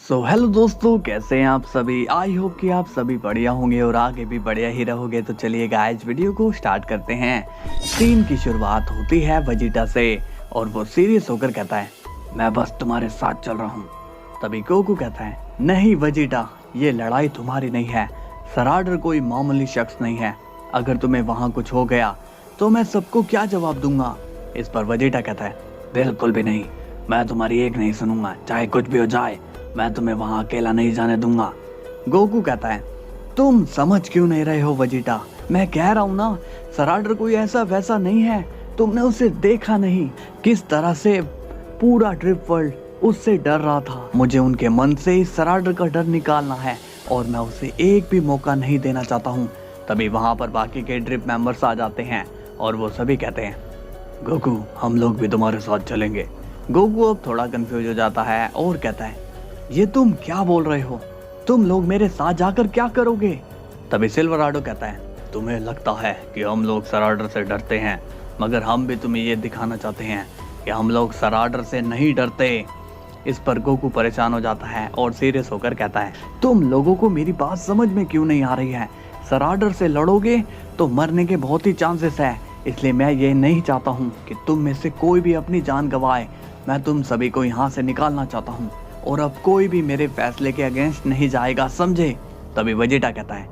Hello दोस्तों, कैसे हैं आप सभी। आई होप कि आप सभी बढ़िया होंगे और आगे भी बढ़िया ही रहोगे। तो चलिए गाइस, वीडियो को स्टार्ट करते हैं। सीन की शुरुआत होती है वेजिटा से और वो सीरियस होकर कहता है, मैं बस तुम्हारे साथ चल रहा हूँ। तभी गोकू कहता है, नहीं वेजिटा, ये लड़ाई तुम्हारी नहीं है। सराडर कोई मामूली शख्स नहीं है। अगर तुम्हें वहाँ कुछ हो गया तो मैं सबको क्या जवाब दूंगा। इस पर वेजिटा कहता है, बिल्कुल भी नहीं, मैं तुम्हारी एक नहीं सुनूंगा, चाहे कुछ भी हो जाए। मैं तुम्हें वहां अकेला नहीं जाने दूंगा। गोकू कहता है, तुम समझ क्यों नहीं रहे हो वेजिटा। मैं कह रहा हूं ना, सराडर कोई ऐसा वैसा नहीं है। तुमने उसे देखा नहीं, किस तरह से पूरा ड्रिप वर्ल्ड उससे डर रहा था। मुझे उनके मन से इस सराडर का डर निकालना है और मैं उसे एक भी मौका नहीं देना चाहता हूँ। तभी वहां पर बाकी के ड्रिप मेंबर्स आ जाते हैं और वो सभी कहते हैं, गोकू हम लोग भी तुम्हारे साथ चलेंगे। गोकू अब थोड़ा कंफ्यूज हो जाता है और कहता है, ये तुम क्या बोल रहे हो, तुम लोग मेरे साथ जाकर क्या करोगे। तभी सिल्वराडो कहता है, तुम्हें लगता है कि हम लोग सराडर से डरते हैं, मगर हम भी तुम्हें ये दिखाना चाहते हैं कि हम लोग सराडर से नहीं डरते। इस पर गोकू परेशान हो जाता है और सीरियस होकर कहता है, तुम लोगों को मेरी बात समझ में क्यों नहीं आ रही है। सराडर से लड़ोगे तो मरने के बहुत ही चांसेस है, इसलिए मैं ये नहीं चाहता हूँ कि तुम में से कोई भी अपनी जान गंवाए। मैं तुम सभी को यहाँ से निकालना चाहता हूँ और अब कोई भी मेरे फैसले के अगेंस्ट नहीं जाएगा, समझे। तभी वेजिटा कहता है,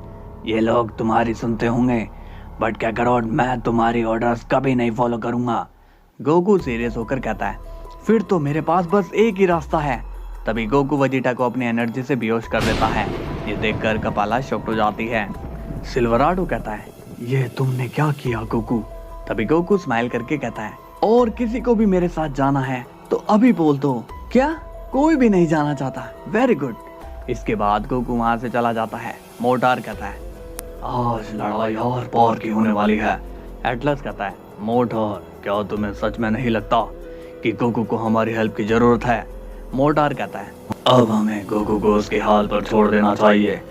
ये लोग तुम्हारी सुनते होंगे, बट क्या करो, मैं तुम्हारी ऑर्डर्स कभी नहीं फॉलो करूंगा। गोकू सीरियस होकर कहता है, फिर तो मेरे पास बस एक ही रास्ता है। तभी गोकू वेजिटा को अपनी एनर्जी से बेहोश कर देता है। ये देखकर कपाला शॉक्ड हो जाती है। सिल्वराडो कहता है, ये तुमने क्या किया गोकू। तभी गोकू स्माइल करके कहता है, और किसी को भी मेरे साथ जाना है तो अभी बोल दो। क्या कोई भी नहीं जाना चाहता, वेरी गुड। इसके बाद गोकू वहां से चला जाता है। मोटार कहता है, आज लड़ाई और पार की होने वाली है। एटलस कहता है, मोटार क्या तुम्हें सच में नहीं लगता कि गोकू को हमारी हेल्प की जरूरत है। मोटार कहता है, अब हमें गोकू को उसके हाल पर छोड़ देना चाहिए,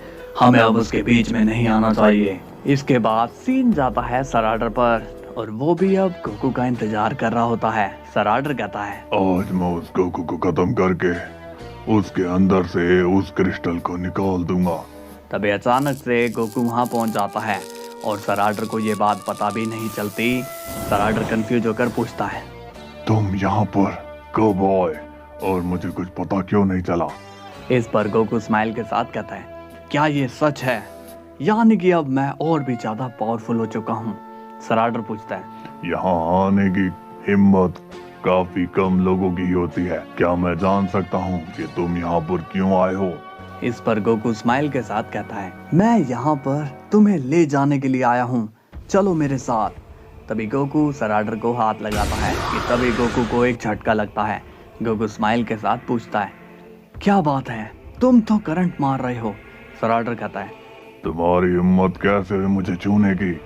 हमें अब उसके बीच में नहीं आना चाहिए। इसके बाद सीन जाता है सराडर पर और वो भी अब गोकू का इंतजार कर रहा होता है। सराडर कहता है, आज मैं उस गोकू को खत्म करके उसके अंदर से उस क्रिस्टल को निकाल दूंगा। तभी अचानक से गोकू वहां पहुंच जाता है और सराडर को ये बात पता भी नहीं चलती। सराडर कंफ्यूज होकर पूछता है, तुम यहाँ पर कब आए और मुझे कुछ पता क्यों नहीं चला। इस पर गोकू स्माइल के साथ कहता है, क्या ये सच है, यानी कि अब मैं और भी ज्यादा पावरफुल हो चुका हूँ। सराडर पूछता है, यहाँ आने की हिम्मत काफी कम लोगों की होती है, क्या मैं जान सकता हूँ कि तुम यहाँ पर क्यों आए हो। इस पर गोकू स्माइल के साथ कहता है, मैं यहाँ पर तुम्हें ले जाने के लिए आया हूँ, चलो मेरे साथ। तभी गोकू सराडर को हाथ लगाता है कि तभी गोकू को एक झटका लगता है। गोकू स्माइल के साथ पूछता है, क्या बात है, तुम तो करंट मार रहे हो। सराडर कहता है, तुम्हारी हिम्मत कैसे हुई मुझे छूने की।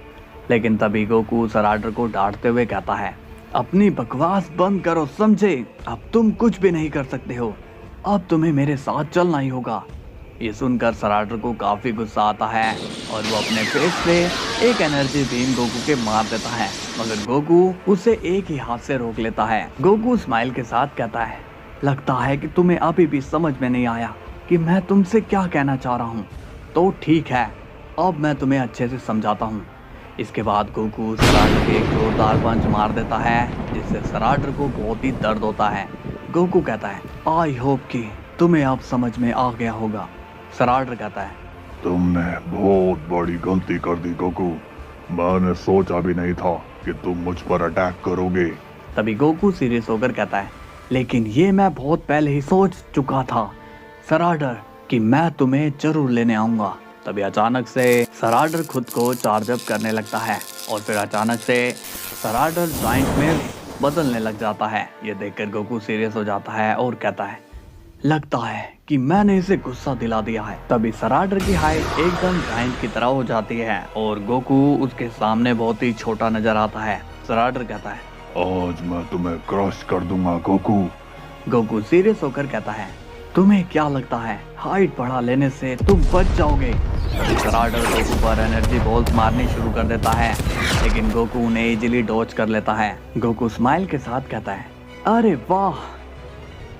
लेकिन तभी गोकू सराडर को डांटते हुए कहता है, अपनी बकवास बंद करो, समझे। अब तुम कुछ भी नहीं कर सकते हो, अब तुम्हें मेरे साथ चलना ही होगा। ये सुनकर सराडर को काफी गुस्सा आता है और वो अपने फेस से एक एनर्जी बीम गोकू के मार देता है, मगर गोकू उसे एक ही हाथ से रोक लेता है। गोकू स्माइल के साथ कहता है, लगता है कि तुम्हें अभी भी समझ में नहीं आया कि मैं तुमसे क्या कहना चाह रहा हूँ। तो ठीक है, अब मैं तुम्हें अच्छे से समझाता हूँ। इसके बाद गोकू सराडर को एक जोरदार पंच मार देता है, जिससे सराडर को बहुत ही दर्द होता है। गोकू कहता है, आई होप कि तुम्हें अब समझ में आ गया होगा। सराडर कहता है, तुमने बहुत बड़ी गलती कर दी गोकू, मैंने सोचा भी नहीं था कि तुम मुझ पर अटैक करोगे। तभी गोकू सीरियस होकर कहता है, लेकिन ये मैं बहुत पहले ही सोच चुका था सराडर कि मैं तुम्हें जरूर लेने आऊंगा। तभी अचानक से सराडर खुद को चार्ज अप करने लगता है और फिर अचानक से सराडर जॉइंट में बदलने लग जाता है। ये देखकर गोकू सीरियस हो जाता है और कहता है, लगता है कि मैंने इसे गुस्सा दिला दिया है। तभी सराडर की हाइट एकदम जायंट की तरह हो जाती है और गोकू उसके सामने बहुत ही छोटा नजर आता है। सराडर कहता है, आज मैं तुम्हें क्रश कर दूंगा गोकू। गोकू सीरियस होकर कहता है, तुम्हें क्या लगता है हाइट बढ़ा लेने से तुम बच जाओगे। तभी सराडर गोकू पर एनर्जी बॉल्स मारनी शुरू कर देता है, लेकिन गोकू उन्हें इजीली डॉज कर लेता है। गोकू स्माइल के साथ कहता है, अरे वाह,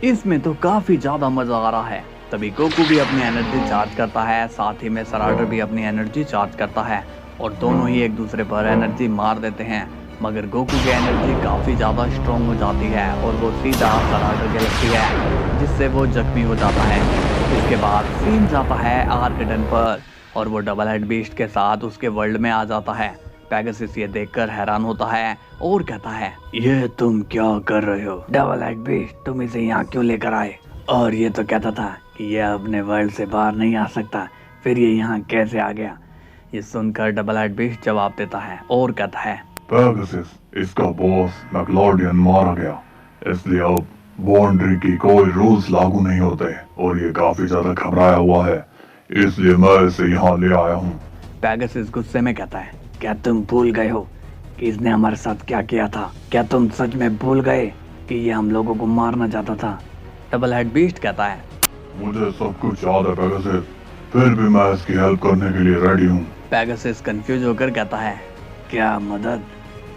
इसमें तो काफी ज्यादा मजा आ रहा है। तभी गोकू भी अपनी एनर्जी चार्ज करता है, साथ ही में सराडर भी अपनी एनर्जी चार्ज करता है और दोनों ही एक दूसरे पर एनर्जी मार देते हैं। मगर गोकू की एनर्जी काफ़ी ज़्यादा स्ट्रॉन्ग हो जाती है और वो सीधा सराडर के लगती है, जिससे वो जख्मी हो जाता है। इसके बाद सीन जाता है आर्कडेन पर और वो डबल हेड बीस्ट के साथ उसके वर्ल्ड में आ जाता है। पेगासस ये देखकर हैरान होता है और कहता है, ये तुम क्या कर रहे हो डबल हेड बीस्ट, तुम इसे यहाँ क्यों लेकर आए? और ये तो कहता था कि ये अपने वर्ल्ड से बाहर नहीं आ सकता, फिर ये यहाँ कैसे आ गया? ये सुनकर डबल हेड बीस्ट जवाब देता है और कहता है, पेगासस, इसका बॉस मैक्लोडियन मारा गया, इसलिए अब बाउंड्री की कोई रूल्स लागू नहीं होते और ये काफी ज्यादा घबराया हुआ है, इसलिए मैं इसे यहाँ ले आया हूँ। पेगासस गुस्से में कहता है, क्या तुम भूल गए हो कि इसने हमारे साथ क्या किया था? क्या तुम सच में भूल गए कि ये हम लोगों को मारना चाहता था? डबल हेड बीस्ट कहता है, मुझे सब कुछ याद है पेगासस, फिर भी मैं इसकी हेल्प करने के लिए रेडी हूँ। पेगासस कंफ्यूज होकर कहता है, क्या मदद?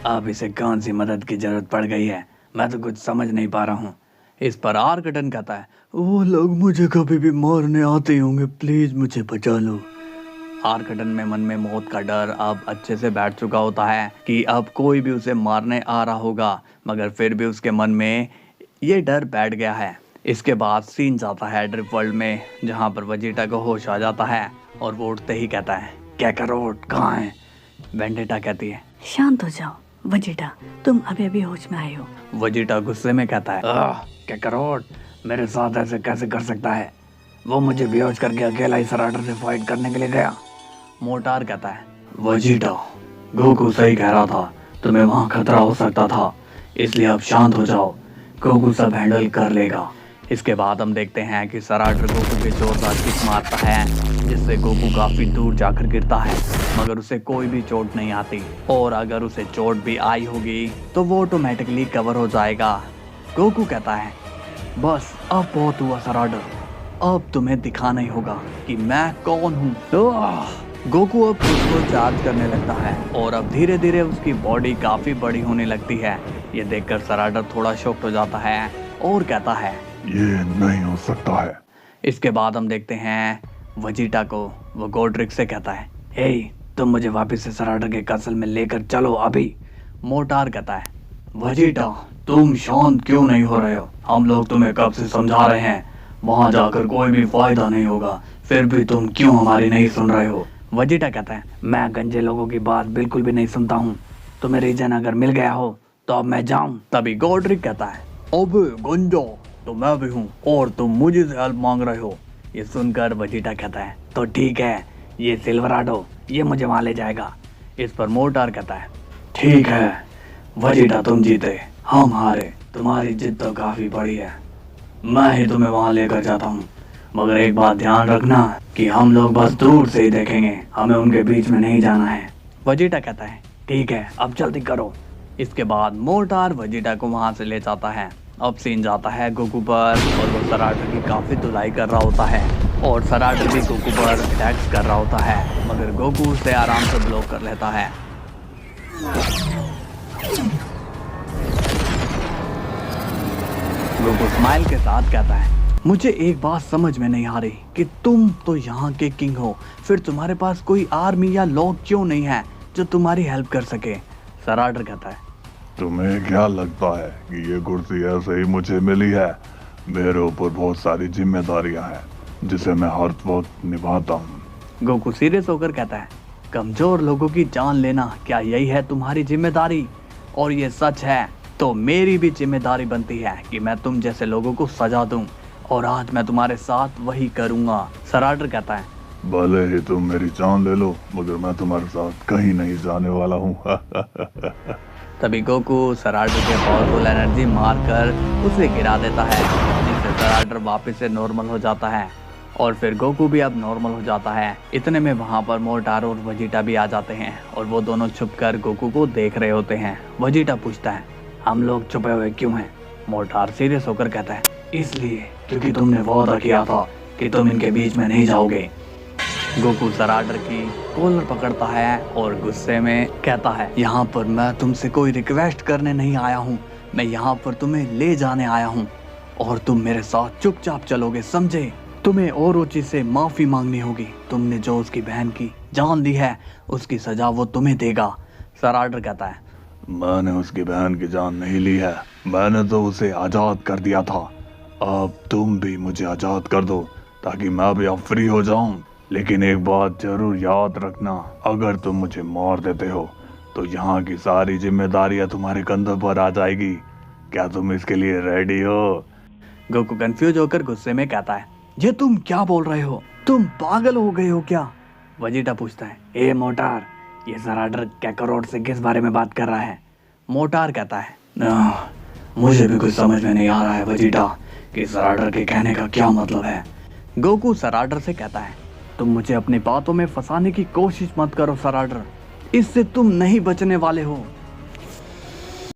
अब इसे कौन सी मदद की जरूरत पड़ गई है? मैं तो कुछ समझ नहीं पा रहा हूँ। इस पर आर्कडेन कहता है, वो लोग मुझे कभी भी मारने आते होंगे, प्लीज मुझे बचा लो। आर्कडेन में मन में मौत का डर अब अच्छे से बैठ चुका होता है कि अब कोई भी उसे मारने आ रहा होगा, मगर फिर भी उसके मन में ये डर बैठ गया है। इसके बाद सीन जाता है ड्रिप वर्ल्ड में, जहाँ पर वेजिटा को होश आ जाता है और वो उठते ही कहता है, कैकारोट कहाँ है? वेंडेटा कहती है, शांत हो जाओ वेजिटा, तुम अभी अभी होश में आए हो। वेजिटा गुस्से में कहता है, कैकारोट मेरे साथ ऐसे कैसे कर सकता है? वो मुझे बेहोश करके अकेला ही सराडर से फाइट करने के लिए गया। मोटार कहता है, वेजिटा गोकू सही कह रहा था, तुम्हें वहाँ खतरा हो सकता था, इसलिए अब शांत हो जाओ, गोकू सब हैंडल कर लेगा। इसके बाद हम देखते हैं कि सराडर गोकू के जोरदार किक मारता है, जिससे गोकू काफी दूर जाकर गिरता है, मगर उसे कोई भी चोट नहीं आती और अगर उसे चोट भी आई होगी तो वो ऑटोमेटिकली कवर हो जाएगा। गोकू कहता है, बस अब बहुत हुआ सराडर, अब तुम्हें दिखाना ही होगा कि मैं कौन हूँ। गोकू अब खुद को चार्ज करने लगता है और अब धीरे धीरे उसकी बॉडी काफी बड़ी होने लगती है। ये देखकर सराडर थोड़ा शॉक्ड हो जाता है और कहता है, ये नहीं हो सकता है। इसके बाद हम देखते हैं वेजिटा को। वो गोड्रिक से कहता है, हे तुम मुझे वापस से सराडर के कैसल में लेकर चलो अभी। मोटार कहता है, वेजिटा तुम शांत क्यों नहीं हो रहे हो? हम लोग तुम्हें कब से समझा रहे हैं, वहां जाकर कोई भी फायदा नहीं होगा, फिर भी तुम क्यों हमारी नहीं सुन रहे हो? वेजिटा कहता है, मैं गंजे लोगों की बात बिल्कुल भी नहीं सुनता हूँ, तुम्हें रीजन अगर मिल गया हो तो अब मैं जाऊँ। तभी गोड्रिक कहता है, अबे गंजा तो मैं भी हूँ और तुम मुझे से हेल्प मांग रहे हो। ये सुनकर वेजिटा कहता है, तो ठीक है, ये सिल्वराडो ये मुझे वहाँ ले जाएगा। इस पर मोटार कहता है, ठीक है वेजिटा तुम जीते, हम हारे, तुम्हारी जिद तो काफी बड़ी है, मैं ही तुम्हें वहाँ लेकर जाता हूँ, मगर एक बात ध्यान रखना कि हम लोग बस दूर से ही देखेंगे, हमें उनके बीच में नहीं जाना है। वेजिटा कहता है, ठीक है अब जल्दी करो। इसके बाद मोटार वेजिटा को वहाँ से ले जाता है। अब सीन जाता है गोकू पर और वो सराडर की काफी धुलाई कर रहा होता है और सराडर भी गोकू पर अटैक्स कर रहा होता है, मगर गोकू उसे आराम से ब्लॉक कर लेता है। गोकू स्माइल के साथ कहता है, मुझे एक बात समझ में नहीं आ रही कि तुम तो यहाँ के किंग हो, फिर तुम्हारे पास कोई आर्मी या लोग क्यों नहीं है जो तुम्हारी हेल्प कर सके? सराडर कहता है, तुम्हें क्या लगता है कि ये कुर्सी ऐसे ही मुझे मिली है? मेरे ऊपर बहुत सारी जिम्मेदारियां हैं जिसे मैं हर वक्त निभाता हूँ। गोकू सीरियस होकर कहता है, कमजोर लोगों की जान लेना क्या यही है तुम्हारी जिम्मेदारी? और ये सच है तो मेरी भी जिम्मेदारी बनती है कि मैं तुम जैसे लोगों को सजा दूं, और आज मैं तुम्हारे साथ वही करूंगा। सराडर कहता है, भले ही तुम मेरी जान ले लो, मगर मैं तुम्हारे साथ कहीं नहीं जाने वाला हूँ। तभी गोकू सराडर के पावरफुल एनर्जी मारकर उसे गिरा देता है, जिससे सराडर वापस से नॉर्मल हो जाता है और फिर गोकू भी अब नॉर्मल हो जाता है। इतने में वहाँ पर मोटार और वेजिटा भी आ जाते हैं और वो दोनों छुपकर गोकू को देख रहे होते हैं। वेजिटा पूछता है, हम लोग छुपे हुए क्यों हैं? मोटार सीरियस होकर कहता है, इसलिए क्योंकि तुमने वादा किया था कि तुम इनके बीच में नहीं जाओगे। गोकू सराडर की कॉलर पकड़ता है और गुस्से में कहता है, यहाँ पर मैं तुमसे कोई रिक्वेस्ट करने नहीं आया हूँ, मैं यहाँ पर तुम्हें ले जाने आया हूँ और तुम मेरे साथ चुपचाप चलोगे, समझे? तुम्हें ओरोची से माफी मांगनी होगी। तुमने जो उसकी बहन की जान ली है उसकी सजा वो तुम्हें देगा। सराडर कहता है, मैंने उसकी बहन की जान नहीं ली है, मैंने तो उसे आजाद कर दिया था। अब तुम भी मुझे आजाद कर दो ताकि मैं भी अब फ्री हो जाऊं। लेकिन एक बात जरूर याद रखना, अगर तुम मुझे मार देते हो तो यहाँ की सारी जिम्मेदारियां तुम्हारे कंधों पर आ जाएगी। क्या तुम इसके लिए रेडी हो? गोकू कंफ्यूज होकर गुस्से में कहता है, ये तुम क्या बोल रहे हो? तुम पागल हो गए हो क्या? वजीटा पूछता है, ए मोटार, ये सराडर कैकरोट से किस बारे में बात कर रहा है? मोटार कहता है, मुझे भी कुछ समझ में नहीं आ रहा है वजीटा कि सराडर के कहने का क्या मतलब है। गोकू सराडर से कहता है, तुम मुझे अपनी बातों में फंसाने की कोशिश मत करो सराडर, इससे तुम नहीं बचने वाले हो।